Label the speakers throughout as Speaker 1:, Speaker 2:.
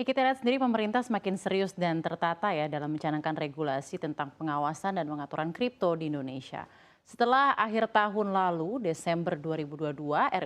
Speaker 1: Ya, kita lihat sendiri pemerintah semakin serius dan tertata ya dalam mencanangkan regulasi tentang pengawasan dan pengaturan kripto di Indonesia. Setelah akhir tahun lalu, Desember 2022,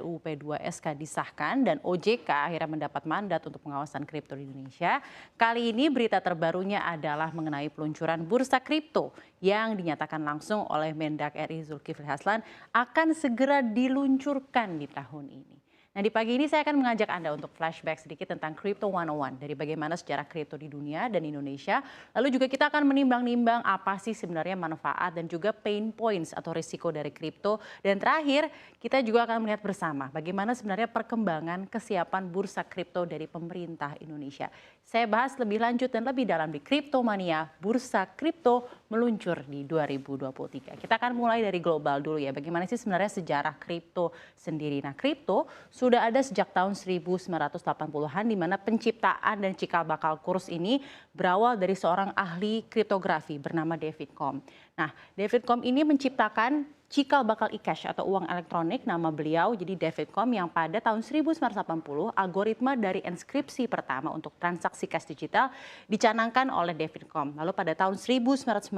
Speaker 1: RUU P2SK disahkan dan OJK akhirnya mendapat mandat untuk pengawasan kripto di Indonesia. Kali ini berita terbarunya adalah mengenai peluncuran bursa kripto yang dinyatakan langsung oleh Mendak RI Zulkifli Hasan akan segera diluncurkan di tahun ini. Nah, di pagi ini saya akan mengajak Anda untuk flashback sedikit tentang Crypto 101 dari bagaimana sejarah kripto di dunia dan Indonesia. Lalu juga kita akan menimbang-nimbang apa sih sebenarnya manfaat dan juga pain points atau risiko dari kripto. Dan terakhir, kita juga akan melihat bersama bagaimana sebenarnya perkembangan kesiapan bursa kripto dari pemerintah Indonesia. Saya bahas lebih lanjut dan lebih dalam di Crypto Mania, bursa kripto meluncur di 2023. Kita akan mulai dari global dulu ya. Bagaimana sih sebenarnya sejarah kripto sendiri? Nah, kripto sudah ada sejak tahun 1980-an di mana penciptaan dan cikal bakal kurs ini berawal dari seorang ahli kriptografi bernama David Combe. Nah, David Combe ini menciptakan cikal bakal e-cash atau uang elektronik. Nama beliau jadi David Combe yang pada tahun 1980 algoritma dari enskripsi pertama untuk transaksi cash digital dicanangkan oleh David Combe. Lalu pada tahun 1990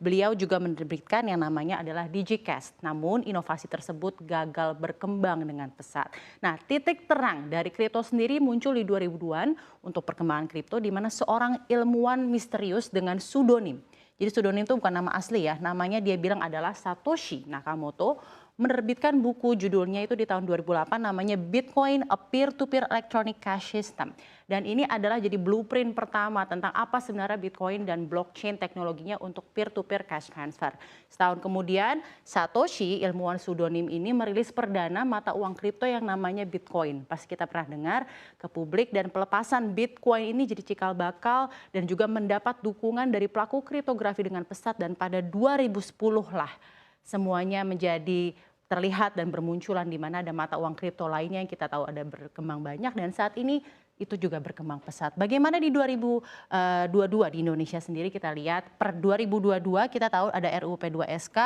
Speaker 1: beliau juga menerbitkan yang namanya adalah DigiCash. Namun inovasi tersebut gagal berkembang dengan pesat. Nah, titik terang dari kripto sendiri muncul di 2000-an untuk perkembangan kripto di mana seorang ilmuwan misterius dengan pseudonym. Jadi pseudonym itu bukan nama asli ya, namanya dia bilang adalah Satoshi Nakamoto, menerbitkan buku judulnya itu di tahun 2008 namanya Bitcoin, a Peer-to-Peer Electronic Cash System. Dan ini adalah jadi blueprint pertama tentang apa sebenarnya Bitcoin dan blockchain teknologinya untuk peer-to-peer cash transfer. Setahun kemudian, Satoshi, ilmuwan pseudonym ini merilis perdana mata uang kripto yang namanya Bitcoin. Pas kita pernah dengar ke publik dan pelepasan Bitcoin ini jadi cikal bakal dan juga mendapat dukungan dari pelaku kriptografi dengan pesat dan pada 2010 lah semuanya menjadi terlihat dan bermunculan di mana ada mata uang kripto lainnya yang kita tahu ada berkembang banyak dan saat ini itu juga berkembang pesat. Bagaimana di 2022 di Indonesia sendiri kita lihat per 2022 kita tahu ada RUU P2SK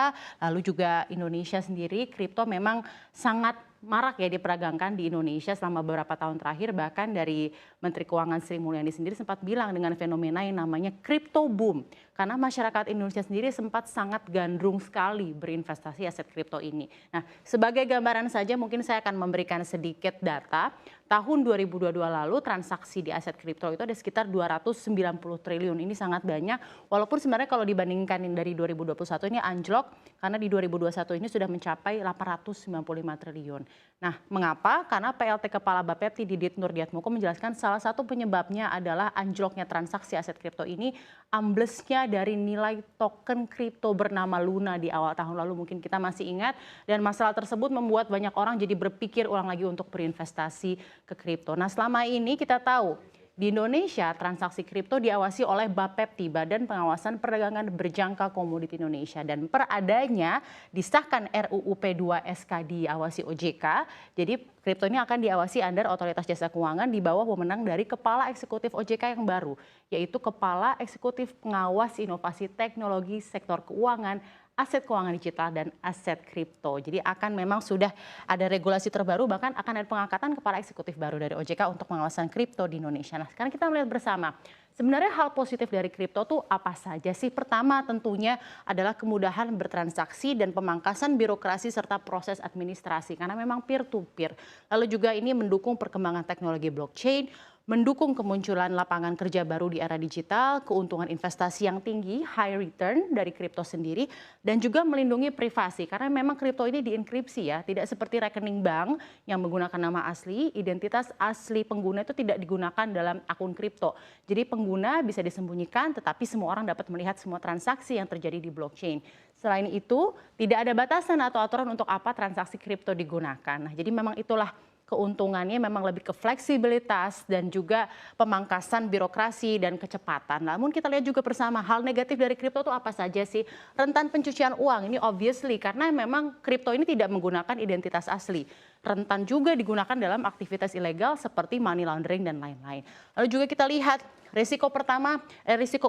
Speaker 1: lalu juga Indonesia sendiri kripto memang sangat marak ya diperdagangkan di Indonesia selama beberapa tahun terakhir bahkan dari Menteri Keuangan Sri Mulyani sendiri sempat bilang dengan fenomena yang namanya crypto boom karena masyarakat Indonesia sendiri sempat sangat gandrung sekali berinvestasi aset kripto ini. Nah, sebagai gambaran saja mungkin saya akan memberikan sedikit data. Tahun 2022 lalu transaksi di aset kripto itu ada sekitar 290 triliun. Ini sangat banyak walaupun sebenarnya kalau dibandingkan dari 2021 ini anjlok karena di 2021 ini sudah mencapai 895 triliun. Nah, mengapa? Karena PLT Kepala Bapepti Didit Nurdiatmoko menjelaskan salah satu penyebabnya adalah anjloknya transaksi aset kripto ini amblesnya dari nilai token kripto bernama Luna di awal tahun lalu mungkin kita masih ingat dan masalah tersebut membuat banyak orang jadi berpikir ulang lagi untuk berinvestasi ke kripto. Nah, selama ini kita tahu di Indonesia, transaksi kripto diawasi oleh Bapepti, Badan Pengawasan Perdagangan Berjangka Komoditi Indonesia. Dan per adanya disahkan RUU P2SK diawasi OJK, jadi kripto ini akan diawasi under Otoritas Jasa Keuangan di bawah wewenang dari Kepala Eksekutif OJK yang baru, yaitu Kepala Eksekutif Pengawas Inovasi Teknologi Sektor Keuangan, aset keuangan digital dan aset kripto. Jadi akan memang sudah ada regulasi terbaru bahkan akan ada pengangkatan kepala eksekutif baru dari OJK untuk pengawasan kripto di Indonesia. Nah, sekarang kita melihat bersama sebenarnya hal positif dari kripto tuh apa saja sih? Pertama tentunya adalah kemudahan bertransaksi dan pemangkasan birokrasi serta proses administrasi karena memang peer to peer. Lalu juga ini mendukung perkembangan teknologi blockchain, mendukung kemunculan lapangan kerja baru di era digital, keuntungan investasi yang tinggi, high return dari kripto sendiri, dan juga melindungi privasi. Karena memang kripto ini dienkripsi ya, tidak seperti rekening bank yang menggunakan nama asli, identitas asli pengguna itu tidak digunakan dalam akun kripto. Jadi pengguna bisa disembunyikan, tetapi semua orang dapat melihat semua transaksi yang terjadi di blockchain. Selain itu, tidak ada batasan atau aturan untuk apa transaksi kripto digunakan. Nah, jadi memang itulah keuntungannya memang lebih ke fleksibilitas dan juga pemangkasan birokrasi dan kecepatan. Namun kita lihat juga bersama hal negatif dari kripto itu apa saja sih? Rentan pencucian uang ini obviously karena memang kripto ini tidak menggunakan identitas asli. Rentan juga digunakan dalam aktivitas ilegal seperti money laundering dan lain-lain. Lalu juga kita lihat risiko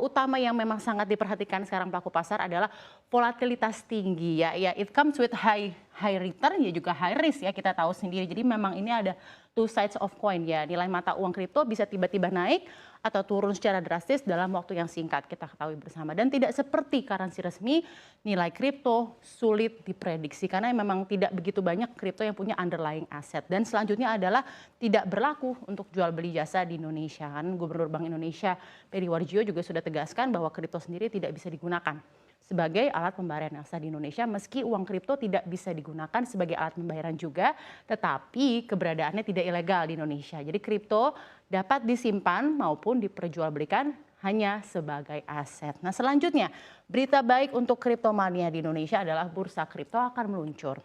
Speaker 1: utama yang memang sangat diperhatikan sekarang pelaku pasar adalah volatilitas tinggi ya. It comes with high return ya juga high risk ya kita tahu sendiri. Jadi memang ini ada two sides of coin ya. Nilai mata uang kripto bisa tiba-tiba naik atau turun secara drastis dalam waktu yang singkat, kita ketahui bersama. Dan tidak seperti currency resmi, nilai kripto sulit diprediksi karena memang tidak begitu banyak kripto yang punya underlying asset. Dan selanjutnya adalah tidak berlaku untuk jual beli jasa di Indonesia. Kan Gubernur Bank Indonesia Peri Warjio juga sudah tegaskan bahwa kripto sendiri tidak bisa digunakan sebagai alat pembayaran yang sah di Indonesia, meski uang kripto tidak bisa digunakan sebagai alat pembayaran juga, tetapi keberadaannya tidak ilegal di Indonesia. Jadi kripto dapat disimpan maupun diperjualbelikan hanya sebagai aset. Nah selanjutnya, berita baik untuk kriptomania di Indonesia adalah bursa kripto akan meluncur.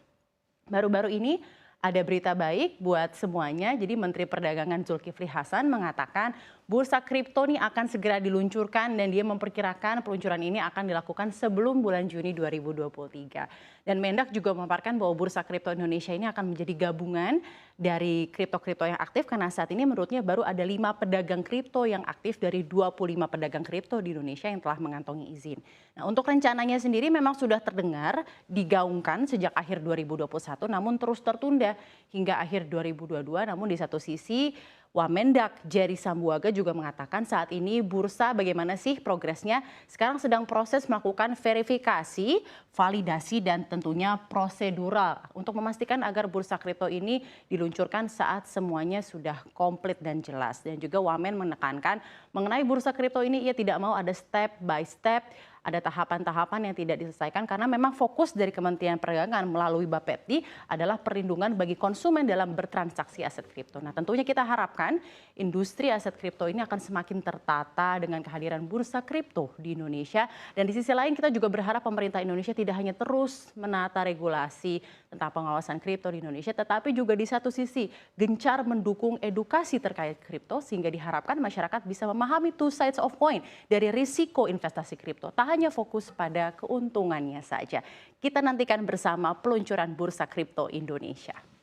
Speaker 1: Baru-baru ini ada berita baik buat semuanya. Jadi Menteri Perdagangan Zulkifli Hasan mengatakan bursa kripto ini akan segera diluncurkan dan dia memperkirakan peluncuran ini akan dilakukan sebelum bulan Juni 2023. Dan Mendak juga memaparkan bahwa bursa kripto Indonesia ini akan menjadi gabungan dari kripto-kripto yang aktif karena saat ini menurutnya baru ada 5 pedagang kripto yang aktif dari 25 pedagang kripto di Indonesia yang telah mengantongi izin. Nah, untuk rencananya sendiri memang sudah terdengar digaungkan sejak akhir 2021 namun terus tertunda hingga akhir 2022. Namun di satu sisi Wamendak Jerry Sambuaga juga mengatakan saat ini bursa bagaimana sih progresnya, sekarang sedang proses melakukan verifikasi, validasi dan tentunya prosedural untuk memastikan agar bursa kripto ini diluncurkan saat semuanya sudah komplit dan jelas. Dan juga Wamen menekankan mengenai bursa kripto ini ia tidak mau ada step by step, ada tahapan-tahapan yang tidak diselesaikan karena memang fokus dari Kementerian Perdagangan melalui Bapepti adalah perlindungan bagi konsumen dalam bertransaksi aset kripto. Nah tentunya kita harapkan industri aset kripto ini akan semakin tertata dengan kehadiran bursa kripto di Indonesia. Dan di sisi lain kita juga berharap pemerintah Indonesia tidak hanya terus menata regulasi tentang pengawasan kripto di Indonesia, tetapi juga di satu sisi gencar mendukung edukasi terkait kripto sehingga diharapkan masyarakat bisa memahami two sides of coin dari risiko investasi kripto. Tak hanya fokus pada keuntungannya saja. Kita nantikan bersama peluncuran bursa kripto Indonesia.